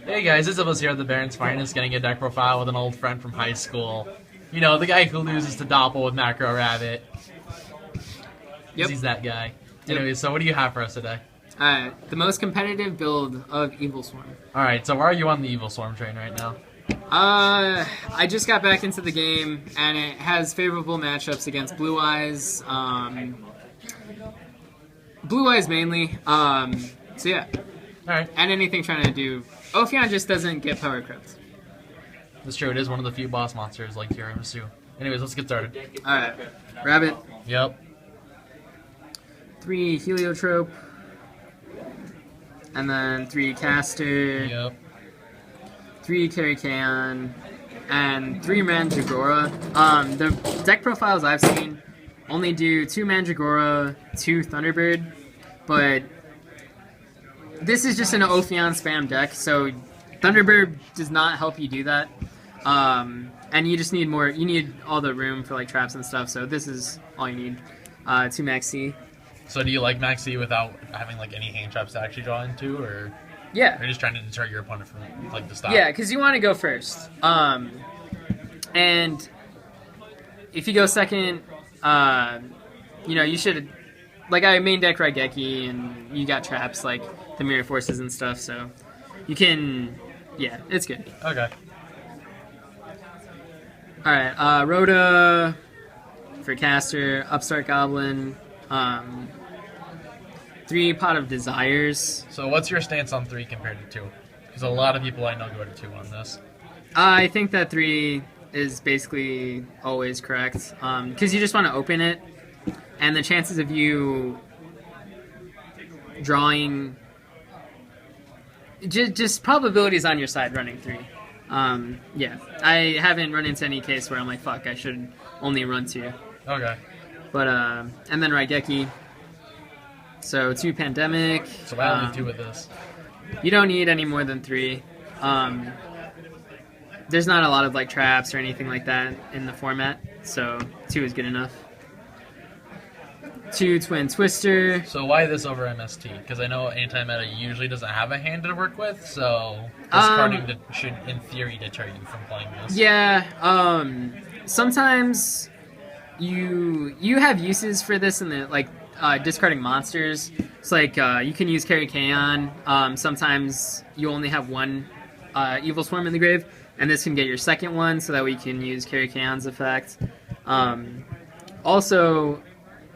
Hey guys, it's Evilsawrm here at the Baron's Finest, getting a deck profile with an old friend from high school. You know, the guy who loses to Doppel with Macro Rabbit. Yep. He's that guy. Yep. Anyway, so what do you have for us today? The most competitive build of Evilsawrm. Alright, so why are you on the Evilsawrm train right now? I just got back into the game, and it has favorable matchups against Blue Eyes. Blue Eyes mainly. So yeah. Alright. And anything trying to do... Ophion just doesn't get power crept. That's true, it is one of the few boss monsters like Tiramisu. Anyways, let's get started. Alright. Rabbit. Yep. 3 Heliotrope. And then 3 Caster. Yep. 3 Karikaon. And 3 Mandragora. The deck profiles I've seen only do 2 Mandragora, 2 Thunderbird. But this is just an Ophion spam deck, so Thunderbird does not help you do that. And you just need more, you need all the room for like traps and stuff, so this is all you need. 2 Maxi. So do you like Maxi without having like any hand traps to actually draw into, or Yeah. are you just trying to deter your opponent from like the stop? Yeah, because you want to go first. And if you go second, you know, you should, like I main deck Raigeki, and you got traps like the Mirror Forces and stuff, so you can, yeah, it's good. Okay. Alright, Rhoda for Caster, Upstart Goblin, 3 Pot of Desires. So what's your stance on 3 compared to 2? Because a lot of people I know go to 2 on this. I think that 3 is basically always correct, because you just want to open it, and the chances of you drawing... Just probabilities on your side running 3. Yeah, I haven't run into any case where I'm like, fuck, I should only run 2. Okay. But, and then Raigeki. So 2 Pandemic. So why only 2 with this? You don't need any more than 3. There's not a lot of like traps or anything like that in the format, so 2 is good enough. 2 Twin Twister. So why this over MST? Because I know anti-meta usually doesn't have a hand to work with, so discarding should, in theory, deter you from playing this. Yeah, sometimes you have uses for this in the, like, discarding monsters. It's like, you can use Karikaon. Sometimes you only have 1 Evilsawrm in the grave, and this can get your second one, so that way you can use Karikaon's effect. Also,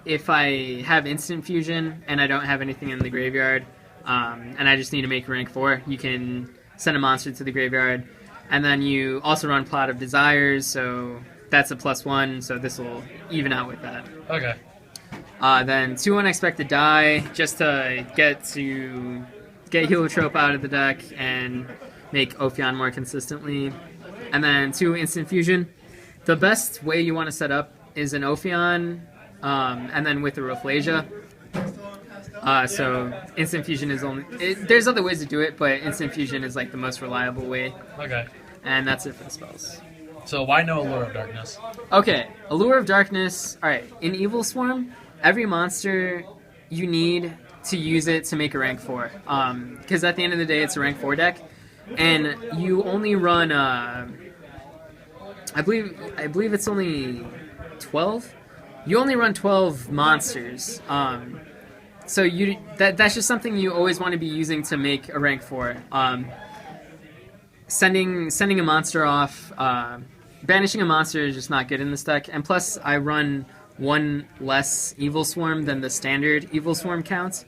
if I have Instant Fusion and I don't have anything in the graveyard, and I just need to make rank 4, you can send a monster to the graveyard. And then you also run Plot of Desires, so that's a +1, so this will even out with that. Okay. Then 2 Unexpected Die, just to get Heliotrope out of the deck and make Ophion more consistently. And then 2 Instant Fusion. The best way you want to set up is an Ophion, and then with the Roflasia. So Instant Fusion is only... there's other ways to do it, but Instant Fusion is like the most reliable way. Okay. And that's it for the spells. So why no Allure of Darkness? Okay, Allure of Darkness. Alright, in Evilsawrm, every monster you need to use it to make a rank 4. Because at the end of the day, it's a rank 4 deck. And you only run... I believe it's only 12? You only run 12 monsters. So that's just something you always want to be using to make a rank 4. Sending a monster off, banishing a monster is just not good in this deck. And plus, I run 1 less Evilsawrm than the standard Evilsawrm count.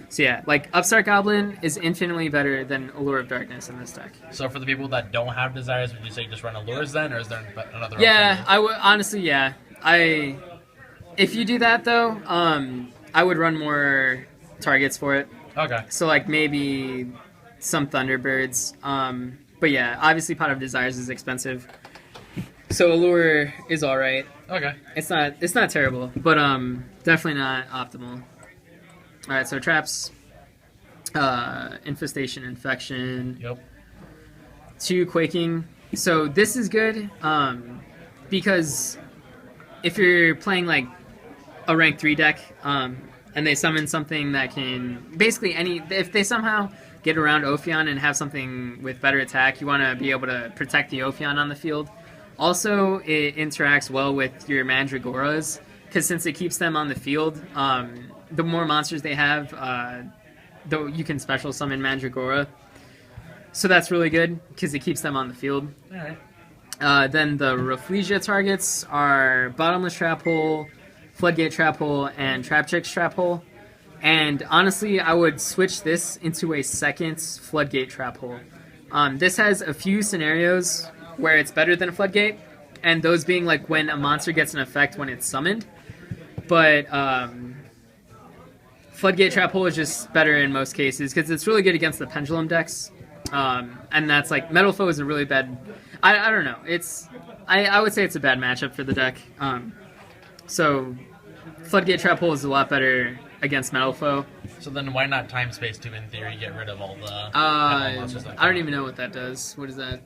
So yeah, like Upstart Goblin is infinitely better than Allure of Darkness in this deck. So for the people that don't have desires, would you say just run Allures then, or is there another Yeah, option? I would honestly, yeah. If you do that though, I would run more targets for it. Okay. So like maybe some Thunderbirds. But yeah, obviously Pot of Desires is expensive. So Allure is alright. Okay. It's not terrible, but definitely not optimal. Alright, so traps, Infestation, Infection. Yep. 2 Quaking. So this is good, because if you're playing like a rank 3 deck, and they summon something that can basically if they somehow get around Ophion and have something with better attack. You want to be able to protect the Ophion on the field. Also, it interacts well with your Mandragoras, because since it keeps them on the field, the more monsters they have, though you can special summon Mandragora. So that's really good, because it keeps them on the field. All right. Then the Rafflesia targets are Bottomless Trap Hole, Floodgate Trap Hole, and Trap Chicks Trap Hole. And honestly, I would switch this into a second Floodgate Trap Hole. This has a few scenarios where it's better than a Floodgate, and those being like when a monster gets an effect when it's summoned. But Floodgate Trap Hole is just better in most cases, because it's really good against the Pendulum decks. And that's like, Metal Foe is a really bad... I don't know. I would say it's a bad matchup for the deck. So Floodgate Trap Hole is a lot better against Metal Foe. So then why not Time Space to, in theory, get rid of all the monsters that I don't even know what that does. What is that?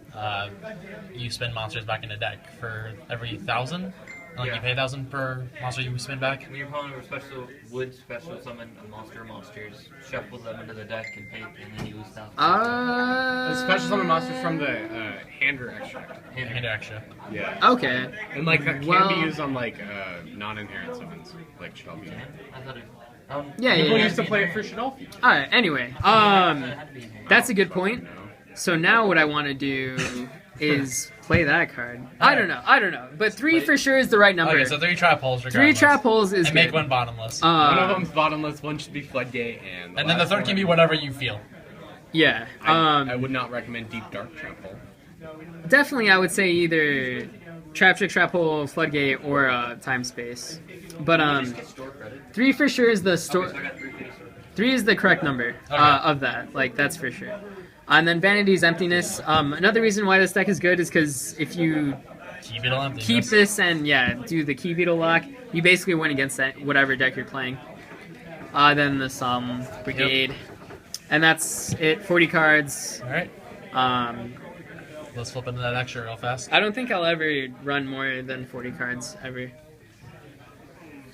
You spin monsters back in the deck for every 1,000. Like you pay 1,000 per monster you spin back. When your opponent would special summon a monster or monsters, shuffle them into the deck and pay, and then you lose stuff. The special summon monsters from the Hander extract. Hander extra. Yeah. Okay. And like that can be used on like non-inherent summons, like Shelby. I thought it. People used to play it for Shadolfi. Alright, anyway. That's a good point. So now what I want to do is play that card. I don't know. But 3 for sure is the right number. Okay, so 3 Trap Holes regardless. 3 Trap Holes is and good. make one Bottomless. One of them's Bottomless, one should be Floodgate, and then the third can be whatever you feel. Yeah. I would not recommend Deep Dark Trap Hole. Definitely, I would say either Trap Trick, Trap Hole, Floodgate, or Time Space. But 3 for sure is the 3 is the correct number of that. Like, that's for sure. And then Vanity's Emptiness. Another reason why this deck is good is because if you keep this and do the Key Beetle lock, you basically win against that whatever deck you're playing. Then the Solemn Brigade, and that's it. 40 cards. All right. Let's flip into that extra real fast. I don't think I'll ever run more than 40 cards ever.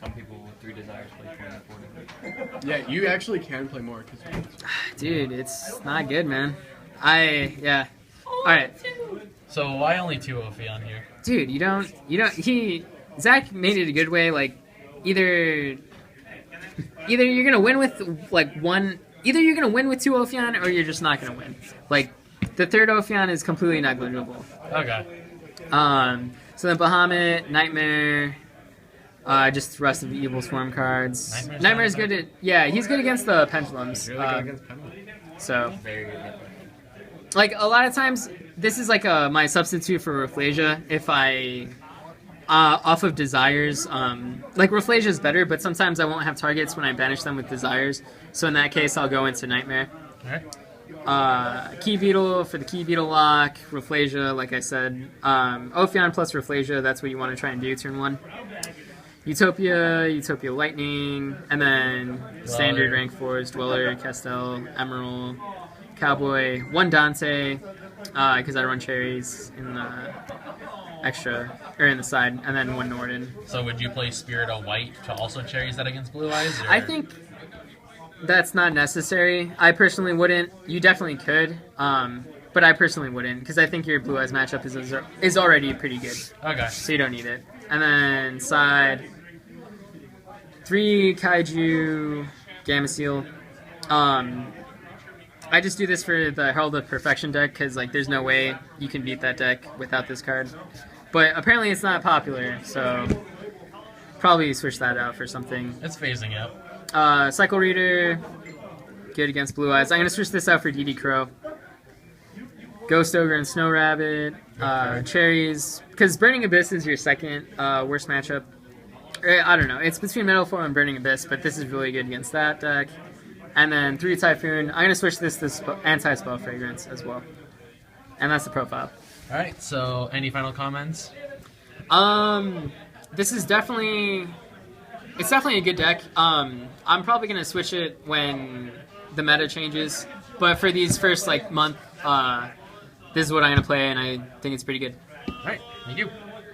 Some people with 3 desires play 20 40. Yeah, you actually can play more. Dude, it's not good, man. Alright. So why only 2 Ophi on here? Dude, you don't, Zach made it a good way, like, either you're gonna win with, either you're gonna win with 2 Ophion, or you're just not gonna win. Like, the third Ophion is completely negligible. Okay. So then Bahamut, Nightmare, just the rest of the Evilsawrm cards. Nightmare's good at, he's good against the Pendulums. Really good against Pendulums. So, Very good. like, a lot of times, this is like my substitute for Rafflesia. If I, off of Desires, like, Rafflesia is better, but sometimes I won't have targets when I banish them with Desires. So in that case, I'll go into Nightmare. Alright. Key Beetle for the Key Beetle lock, Rafflesia, like I said. Ophion plus Rafflesia, that's what you want to try and do turn 1. Utopia Lightning, and then standard rank 4s, Dweller, Castel, Emerald, Cowboy, 1 Dante, because I run cherries in the extra, or in the side, and then 1 Norden. So would you play Spirit of White to also cherries that against Blue Eyes? Or? I think that's not necessary. I personally wouldn't. You definitely could, but I personally wouldn't, because I think your Blue Eyes matchup is already pretty good. Okay. So you don't need it. And then side, 3 Kaiju, Gamma Seal. I just do this for the Herald of Perfection deck, because like there's no way you can beat that deck without this card. But apparently it's not popular, so probably switch that out for something. It's phasing out. Cycle Reader, good against Blue Eyes. I'm going to switch this out for DD Crow. Ghost Ogre and Snow Rabbit, Cherries, because Burning Abyss is your second worst matchup. I don't know, it's between Metal Foe and Burning Abyss, but this is really good against that deck. And then 3 Typhoon. I'm going to switch this to Anti-Spell Fragrance as well. And that's the profile. Alright, so any final comments? This is definitely... It's definitely a good deck. I'm probably going to switch it when the meta changes. But for these first, like, month, this is what I'm going to play, and I think it's pretty good. Alright, thank you.